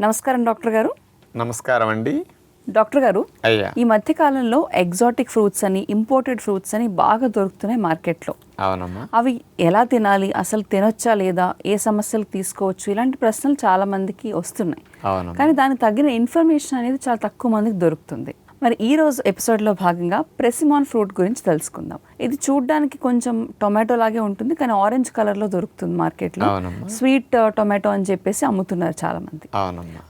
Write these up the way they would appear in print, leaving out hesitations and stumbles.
నమస్కారం డాక్టర్ గారు. నమస్కారం అండి. డాక్టర్ గారు, అయ్యా, ఈ మధ్య కాలంలో ఎగ్జాటిక్ ఫ్రూట్స్ అని, ఇంపోర్టెడ్ ఫ్రూట్స్ అని బాగా దొరుకుతున్నాయి మార్కెట్లో. అవునమ్మా. అవి ఎలా తినాలి, అసలు తినొచ్చా లేదా, ఏ సమస్యలు తీసుకోవచ్చు, ఇలాంటి ప్రశ్నలు చాలా మందికి వస్తున్నాయి. అవునమ్మా. కానీ దానికి తగిన ఇన్ఫర్మేషన్ అనేది చాలా తక్కువ మందికి దొరుకుతుంది. మరి ఈ రోజు ఎపిసోడ్లో భాగంగా ప్రెసిమాన్ ఫ్రూట్ గురించి తెలుసుకుందాం. ఇది చూడడానికి కొంచెం టొమాటో లాగే ఉంటుంది, కానీ ఆరెంజ్ కలర్లో దొరుకుతుంది మార్కెట్లో. స్వీట్ టొమాటో అని చెప్పేసి అమ్ముతున్నారు చాలా మంది.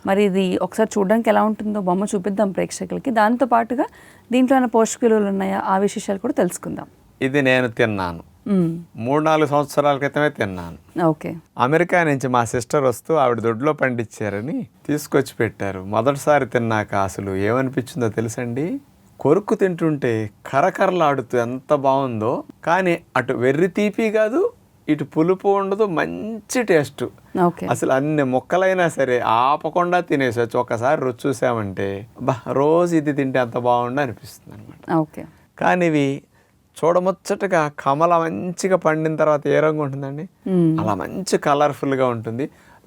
మరి ఇది ఒకసారి చూడడానికి ఎలా ఉంటుందో బొమ్మ చూపిద్దాం ప్రేక్షకులకి. దాంతో పాటుగా దీంట్లో ఏమైనా పోషక విలువలు ఉన్నాయా, ఆ విశేషాలు కూడా తెలుసుకుందాం. ఇది నేను తిన్నాను, 3-4 సంవత్సరాల క్రితమే తిన్నాను. ఓకే. అమెరికా నుంచి మా సిస్టర్ వస్తూ ఆవిడ దొడ్లో పండించారని తీసుకొచ్చి పెట్టారు. మొదటిసారి తిన్నాక అసలు ఏమనిపించిందో తెలుసండి. కొరుకు తింటుంటే కరకరలాడుతూ ఎంత బాగుందో. కానీ అటు వెర్రి తీపి కాదు, ఇటు పులుపు ఉండదు, మంచి టేస్ట్. అసలు అన్ని ముక్కలైనా సరే ఆపకుండా తినేసొచ్చు. ఒకసారి రుచి చూసామంటే రోజు ఇది తింటే అంత బాగుండు అనిపిస్తుంది అనమాట. కానీ ఇవి చూడముచ్చటగా కమల మంచిగా పండిన తర్వాత ఏ రంగు ఉంటుందండి, అలా మంచి కలర్ఫుల్గా ఉంటుంది.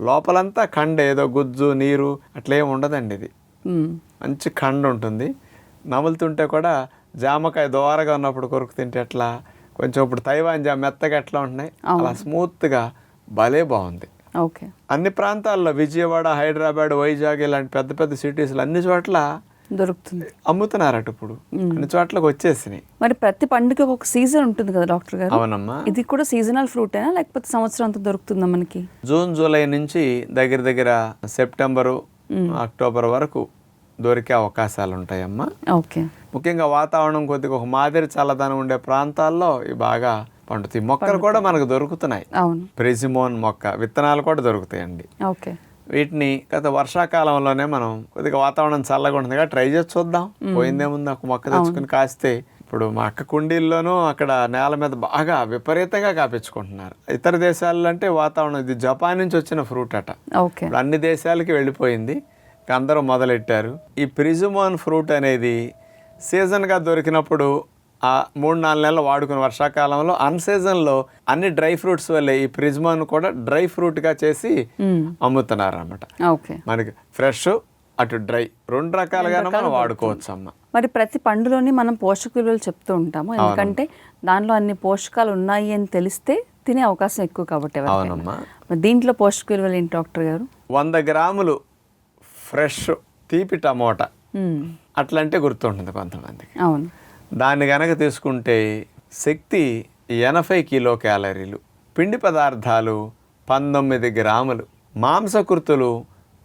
లోపలంతా కండ, ఏదో గుజ్జు నీరు అట్లేం ఉండదండి. ఇది మంచి కండ ఉంటుంది. నములుతుంటే కూడా జామకాయ దోరగా ఉన్నప్పుడు కొరుకు తింటే ఎట్లా, కొంచెం ఇప్పుడు తైవాన్ జామ మెత్తగా ఎట్లా ఉంటున్నాయి, అలా స్మూత్గా భలే బాగుంది. ఓకే. అన్ని ప్రాంతాల్లో విజయవాడ, హైదరాబాద్, వైజాగ్ ఇలాంటి పెద్ద పెద్ద సిటీస్లో అన్ని చోట్ల దొరుకుతుంది, అమ్ముతున్నారట. ఇప్పుడు అన్ని చోట్లకి వచ్చేసినాయి. మరి ప్రతి పండుగ ఒక సీజన్ ఉంటుంది కదా డాక్టర్ గారు? అవునమ్మా. ఇది కూడా సీజనల్ ఫ్రూట్ అయినా లేకపోతే సంవత్సరం అంతా దొరుకుతుందా మనకి? జూన్, జూలై నుంచి దగ్గర సెప్టెంబరు, అక్టోబర్ వరకు దొరికే అవకాశాలు ఉంటాయమ్మా. ఓకే. ముఖ్యంగా వాతావరణం కొద్దిగా ఒక మాదిరి చల్లదనం ఉండే ప్రాంతాల్లో ఇవి బాగా పండుతాయి. మొక్కలు కూడా మనకు దొరుకుతున్నాయి. ప్రెసిమోన్ మొక్క విత్తనాలు కూడా దొరుకుతాయండి. ఓకే. వీటిని గత వర్షాకాలంలోనే మనం కొద్దిగా వాతావరణం చల్లగా ఉంటుంది కదా, ట్రై చేసి చూద్దాం. పోయిందేముంది, ఒక మొక్క తెచ్చుకుని కాస్తే. ఇప్పుడు మా అక్క కుండీల్లోనూ అక్కడ నేల మీద బాగా విపరీతంగా కాపించుకుంటున్నారు. ఇతర దేశాల్లో అంటే వాతావరణం, ఇది జపాన్ నుంచి వచ్చిన ఫ్రూట్ అట. ఇప్పుడు అన్ని దేశాలకి వెళ్ళిపోయింది, అందరూ మొదలెట్టారు. ఈ ప్రిజుమోన్ ఫ్రూట్ అనేది సీజన్గా దొరికినప్పుడు ఆ 3-4 నెలలు వాడుకుని, వర్షాకాలంలో అన్సీజన్లో అన్ని డ్రై ఫ్రూట్స్ వల్లే ఈ ప్రిజ్మాన్ కూడా డ్రై ఫ్రూట్గా చేసి అమ్ముతున్నారు అన్నమాట. మనకి ఫ్రెష్, అటు డ్రై, 2 రకాలుగా మనం వాడుకోవచ్చు అమ్మ. మరి ప్రతి పండులోని మనం పోషక విలువలు చెప్తూ ఉంటాము, ఎందుకంటే దానిలో అన్ని పోషకాలు ఉన్నాయి అని తెలిస్తే తినే అవకాశం ఎక్కువ కాబట్టి. అవునమ్మా. దీంట్లో పోషక విలువలు ఏంటి డాక్టర్ గారు? 100 గ్రాములు ఫ్రెష్ తీపి టమోటా అట్లంటే గుర్తుంటుంది కొంతమందికి. అవును. దాన్ని కనుక తీసుకుంటే శక్తి 80 కిలో క్యాలరీలు, పిండి పదార్థాలు 19 గ్రాములు, మాంసకృతులు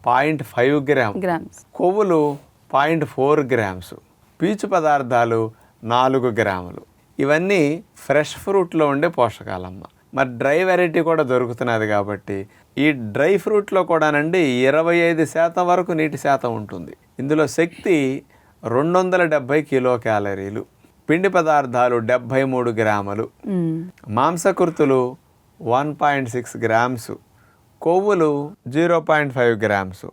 0.5 గ్రామ్స్, కొవ్వులు 0.4 గ్రామ్స్, పీచు పదార్థాలు 4 గ్రాములు. ఇవన్నీ ఫ్రెష్ ఫ్రూట్లో ఉండే పోషకాలమ్మ. మరి డ్రై వెరైటీ కూడా దొరుకుతున్నది కాబట్టి ఈ డ్రై ఫ్రూట్లో కూడానండి 25% వరకు నీటి శాతం ఉంటుంది. ఇందులో శక్తి 270 కిలో క్యాలరీలు, పిండి పదార్థాలు 73 గ్రాములు, మాంసకృతులు 1.6 గ్రామ్స్, కొవ్వులు 0.5 గ్రామ్స్,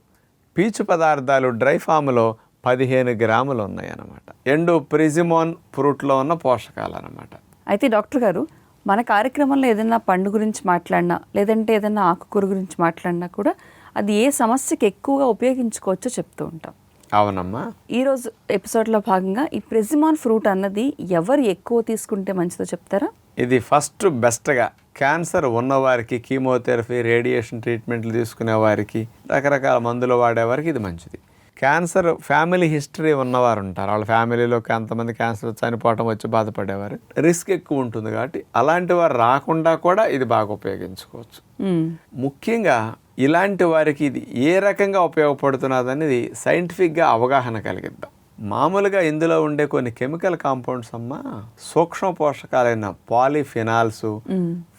పీచు పదార్థాలు డ్రై ఫామ్లో 15 గ్రాములు ఉన్నాయన్నమాట. ఎండు ప్రిజిమోన్ ఫ్రూట్లో ఉన్న పోషకాలు అన్నమాట. అయితే డాక్టర్ గారు, మన కార్యక్రమంలో ఏదైనా పండు గురించి మాట్లాడినా, లేదంటే ఏదైనా ఆకుకూర గురించి మాట్లాడినా కూడా అది ఏ సమస్యకి ఎక్కువగా ఉపయోగించుకోవచ్చో చెప్తూ ఉంటాం. అవునమ్మా. ఈరోజు ఎపిసోడ్లో భాగంగా ఈ ప్రెసిమాన్ ఫ్రూట్ అన్నది ఎవరు ఎక్కువ తీసుకుంటే మంచిదో చెప్తారా? ఇది ఫస్ట్ బెస్ట్గా క్యాన్సర్ ఉన్నవారికి, కీమోథెరపీ, రేడియేషన్ ట్రీట్మెంట్లు తీసుకునే వారికి, రకరకాల మందులు వాడేవారికి ఇది మంచిది. క్యాన్సర్ ఫ్యామిలీ హిస్టరీ ఉన్నవారు ఉంటారు, వాళ్ళ ఫ్యామిలీలో కొంతమంది క్యాన్సర్ చనిపోవటం వచ్చి బాధపడేవారు, రిస్క్ ఎక్కువ ఉంటుంది కాబట్టి అలాంటి వారు రాకుండా కూడా ఇది బాగా ఉపయోగించుకోవచ్చు. ముఖ్యంగా ఇలాంటి వారికి ఇది ఏ రకంగా ఉపయోగపడుతున్నది అనేది సైంటిఫిక్గా అవగాహన కలిగిద్దాం. మామూలుగా ఇందులో ఉండే కొన్ని కెమికల్ కాంపౌండ్స్ అమ్మా సూక్ష్మ పోషకాలైన పాలిఫినాల్స్,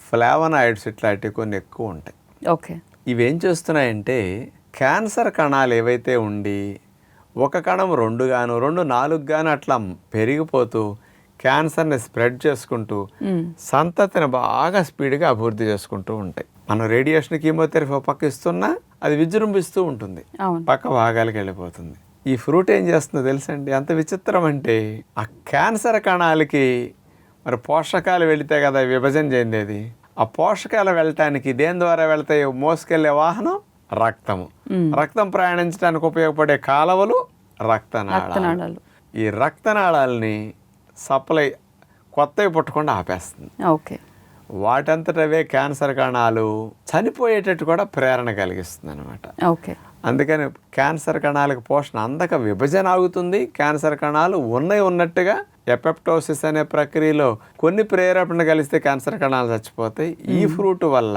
ఫ్లావనాయిడ్స్ ఇట్లాంటివి కొన్ని ఎక్కువ ఉంటాయి. ఓకే. ఇవేం చేస్తున్నాయంటే క్యాన్సర్ కణాలు ఏవైతే ఉండి ఒక కణం 2 గాను 2 4 గాను అట్లా పెరిగిపోతూ క్యాన్సర్ని స్ప్రెడ్ చేసుకుంటూ సంతతిని బాగా స్పీడ్గా అభివృద్ధి చేసుకుంటూ ఉంటాయి. మనం రేడియేషన్, కీమోథెరపీ పక్క ఇస్తున్నా అది విజృంభిస్తూ ఉంటుంది, పక్క భాగాలకు వెళ్ళిపోతుంది. ఈ ఫ్రూట్ ఏం చేస్తుందో తెలుసండి, అంత విచిత్రం అంటే ఆ క్యాన్సర్ కణాలకి మరి పోషకాలు వెళితే కదా విభజన చెందేది. ఆ పోషకాలు వెళ్ళటానికి దేని ద్వారా వెళ్తాయి? మోసుకెళ్లే వాహనం రక్తము, రక్తం ప్రయాణించడానికి ఉపయోగపడే కాలువలు రక్తనాళాలు. రక్తనాళాలు. ఈ రక్తనాళాలని సప్లై కొత్తవి పుట్టకుండా ఆపేస్తుంది. ఓకే. వాటంతటవే క్యాన్సర్ కణాలు చనిపోయేటట్టు కూడా ప్రేరణ కలిగిస్తుంది అనమాట. ఓకే. అందుకని క్యాన్సర్ కణాలకు పోషణ అందక విభజన ఆగుతుంది. క్యాన్సర్ కణాలు ఉన్నట్టుగా ఎపెప్టోసిస్ అనే ప్రక్రియలో కొన్ని ప్రేరేపణ కలిస్తే క్యాన్సర్ కణాలు చచ్చిపోతాయి. ఈ ఫ్రూట్ వల్ల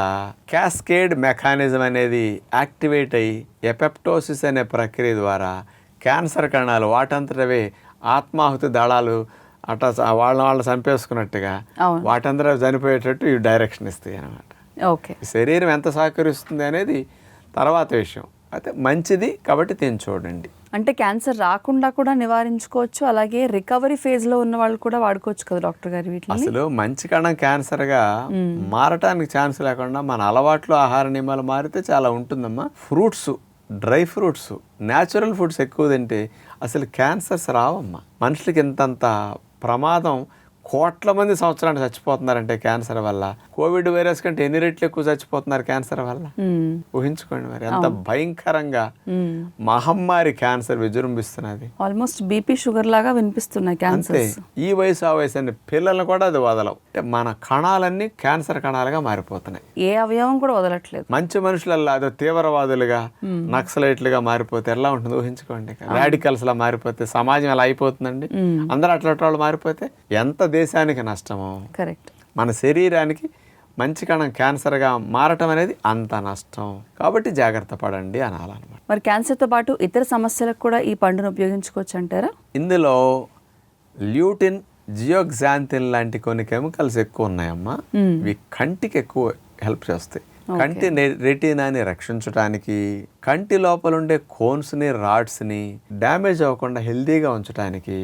క్యాస్కేడ్ మెకానిజం అనేది యాక్టివేట్ అయ్యి ఎపెప్టోసిస్ అనే ప్రక్రియ ద్వారా క్యాన్సర్ కణాలు వాటంతటవే ఆత్మాహుతి దళాలు అట్లా వాళ్ళని చంపేసుకున్నట్టుగా వాటంతటా చనిపోయేటట్టు ఈ డైరెక్షన్ ఇస్తాయి అన్నమాట. ఓకే. శరీరం ఎంత సహకరిస్తుంది అనేది తర్వాత విషయం. అయితే మంచిది కాబట్టి తిని చూడండి. అంటే క్యాన్సర్ రాకుండా కూడా నివారించుకోవచ్చు, అలాగే రికవరీ ఫేజ్ లో ఉన్న వాళ్ళు కూడా వాడుకోవచ్చు కదా డాక్టర్ గారు వీటిని? అసలు మంచి కణం క్యాన్సర్గా మారటానికి ఛాన్స్ లేకుండా మన అలవాట్లు ఆహార నియమాలు మారితే చాలా ఉంటుందమ్మా. Fruits, dry fruits, natural foods ఎక్కువ తింటే అసలు క్యాన్సర్స్ రావమ్మా. మనుషులకి ఇంతంత ప్రమాదం, కోట్ల మంది సంవత్సరానికి చచ్చిపోతున్నారంటే క్యాన్సర్ వల్ల. కోవిడ్ వైరస్ కంటే ఎన్ని రెట్లు ఎక్కువ చచ్చిపోతున్నారు క్యాన్సర్ వల్ల. ఊహించుకోండి మరి ఎంత భయంకరంగా మహమ్మారి క్యాన్సర్ విజృంభిస్తున్నది. ఆల్మోస్ట్ బీపీ షుగర్ లాగా వినిపిస్తున్నాయి క్యాన్సర్. ఈ వయసు ఆ వయసు అని పిల్లల్ని కూడా అది వదలవు. అంటే మన కణాలన్నీ క్యాన్సర్ కణాలుగా మారిపోతున్నాయి. ఏ అవయవం కూడా వదలట్లేదు. మంచి మనుషులల్లా అదో తీవ్రవాదులుగా, నక్సలైట్లుగా మారిపోతే ఎలా ఉంటుంది ఊహించుకోండి. రాడికల్స్ లా మారిపోతే సమాజం ఎలా అయిపోతుందండి. అందరూ అట్లాంటి వాళ్ళు మారిపోతే ఎంత దేశానికి నష్టమో. కరెక్ట్. మన శరీరానికి మంచి కణం క్యాన్సర్గా మారటం అనేది అంత నష్టం. కాబట్టి జాగ్రత్త పడండి అనాలన్నమాట. మరి క్యాన్సర్తో పాటు ఇతర సమస్యలకు కూడా ఈ పండును ఉపయోగించుకోవచ్చు అంటారా? ఇందులో ల్యూటిన్, జియోగ్జాంతిన్ లాంటి కొన్ని కెమికల్స్ ఎక్కువ ఉన్నాయమ్మా. ఇవి కంటికి ఎక్కువ హెల్ప్ చేస్తాయి. కంటి రెటీనాని రక్షించడానికి, కంటి లోపల ఉండే కోన్స్ని, రాడ్స్ని డ్యామేజ్ అవ్వకుండా హెల్దీగా ఉంచడానికి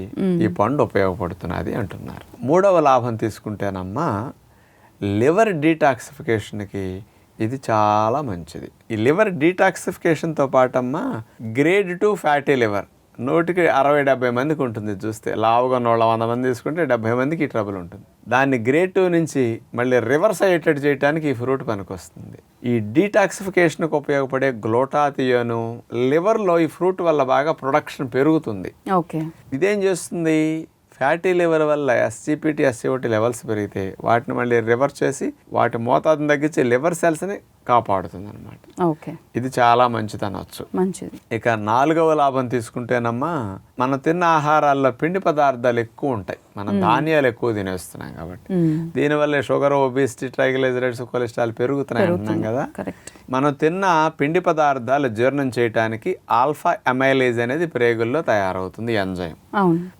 ఈ పండు ఉపయోగపడుతున్నది అంటున్నారు. మూడవ లాభం తీసుకుంటేనమ్మా, లివర్ డీటాక్సిఫికేషన్కి ఇది చాలా మంచిది. ఈ లివర్ డీటాక్సిఫికేషన్తో పాటమ్మా గ్రేడ్ 2 ఫ్యాటీ లివర్ నూటికి 60-70 మందికి ఉంటుంది. చూస్తే లావుగా 100 మంది తీసుకుంటే 70 మందికి ఈ ట్రబుల్ ఉంటుంది. దాన్ని గ్రేడ్ 2 నుంచి మళ్ళీ రివర్స్ అయ్యేటట్టు చేయడానికి ఈ ఫ్రూట్ పనికొస్తుంది. ఈ డీటాక్సిఫికేషన్కి ఉపయోగపడే గ్లూటాథియోను లివర్లో ఈ ఫ్రూట్ వల్ల బాగా ప్రొడక్షన్ పెరుగుతుంది. ఓకే. ఇదేం చేస్తుంది, ఫ్యాటీ లివర్ వల్ల SGPT, SCOT లెవెల్స్ పెరిగితే వాటిని మళ్ళీ రివర్స్ చేసి వాటి మోతాదుని తగ్గించి లివర్ సెల్స్ని కాపాడుతుంది అనమాట. ఓకే. ఇది చాలా మంచిది అనవచ్చు. మంచిది. ఇక 4వ లాభం తీసుకుంటేనమ్మా, మనం తిన్న ఆహారాల్లో పిండి పదార్థాలు ఎక్కువ ఉంటాయి. మనం ధాన్యాలు ఎక్కువ తినేస్తున్నాం కాబట్టి దీనివల్ల షుగర్, ఒబేసిటీ, ట్రైగ్లిజరైడ్స్, కొలెస్ట్రాల్ పెరుగుతున్నాయి అంటున్నాం కదా. మనం తిన్న పిండి పదార్థాలు జీర్ణం చేయడానికి ఆల్ఫా అమైలేజ్ అనేది ప్రేగుల్లో తయారవుతుంది, ఎంజైమ్.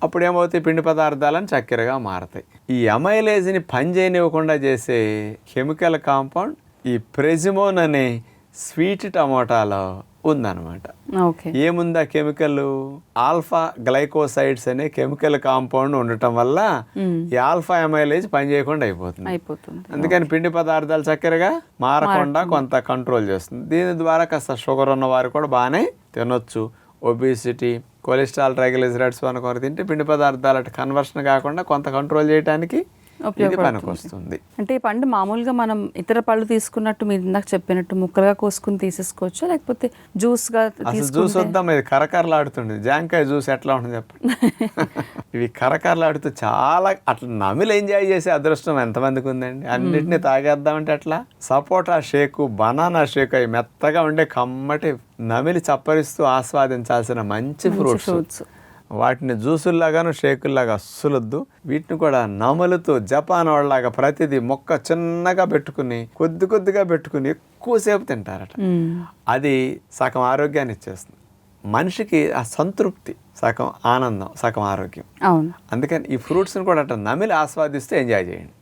అప్పుడు ఏమవుతాయి, పిండి పదార్థాలను చక్కెరగా మారతాయి. ఈ అమైలేజ్ని పనిచేయనివ్వకుండా చేసే కెమికల్ కాంపౌండ్ ఈ ప్రెజిమోన్ అనే స్వీట్ టమోటాలో ఉందన్నమాట. ఏముంది ఆ కెమికల్, ఆల్ఫా గ్లైకోసైడ్స్ అనే కెమికల్ కాంపౌండ్ ఉండటం వల్ల ఈ ఆల్ఫా అమైలేజ్ పనిచేయకుండా అయిపోతుంది. అందుకని పిండి పదార్థాలు చక్కెరగా మారకుండా కొంత కంట్రోల్ చేస్తుంది. దీని ద్వారా కాస్త షుగర్ ఉన్న వారు కూడా బాగానే తినొచ్చు. ఒబేసిటీ, కొలెస్ట్రాల్, ట్రైగ్లిజరైడ్స్ అనుకొని తింటే పిండి పదార్థాలు అటు కన్వర్షన్ కాకుండా కొంత కంట్రోల్ చేయడానికి పనికొస్తుంది. అంటే ఈ పండు మామూలుగా మనం ఇతర పళ్ళు తీసుకున్నట్టు మీరు ఇందాక చెప్పినట్టు ముక్కలుగా కోసుకుని తీసేసుకోవచ్చు, లేకపోతే జ్యూస్ గా? జ్యూస్ వద్దాం, ఇది కరకరలాడుతుంది. జాంకాయ జ్యూస్ ఎట్లా ఉంటుంది చెప్పండి. ఇవి కరకరలాడుతూ చాలా అట్లా నమిలి ఎంజాయ్ చేసే అదృష్టం ఎంతమందికి ఉందండి. అన్నిటినీ తాగేద్దామంటే అట్లా. సపోటా షేకు, బనానా షేక్, అవి మెత్తగా ఉండే కమ్మటి నమిలి చప్పరిస్తూ ఆస్వాదించాల్సిన మంచి ఫ్రూట్స్. వాటిని జ్యూసుల్లాగాను షేకుల్లాగా అస్సలొద్దు. వీటిని కూడా నమలుతూ జపాన్ వాళ్ళలాగా ప్రతిదీ మొక్క చిన్నగా పెట్టుకుని కొద్దిగా పెట్టుకుని ఎక్కువసేపు తింటారట. అది సగం ఆరోగ్యాన్ని ఇచ్చేస్తుంది మనిషికి. ఆ సంతృప్తి సగం ఆనందం, సగం ఆరోగ్యం. అందుకని ఈ ఫ్రూట్స్ని కూడా అట్లా నమిలి ఆస్వాదిస్తూ ఎంజాయ్ చేయండి.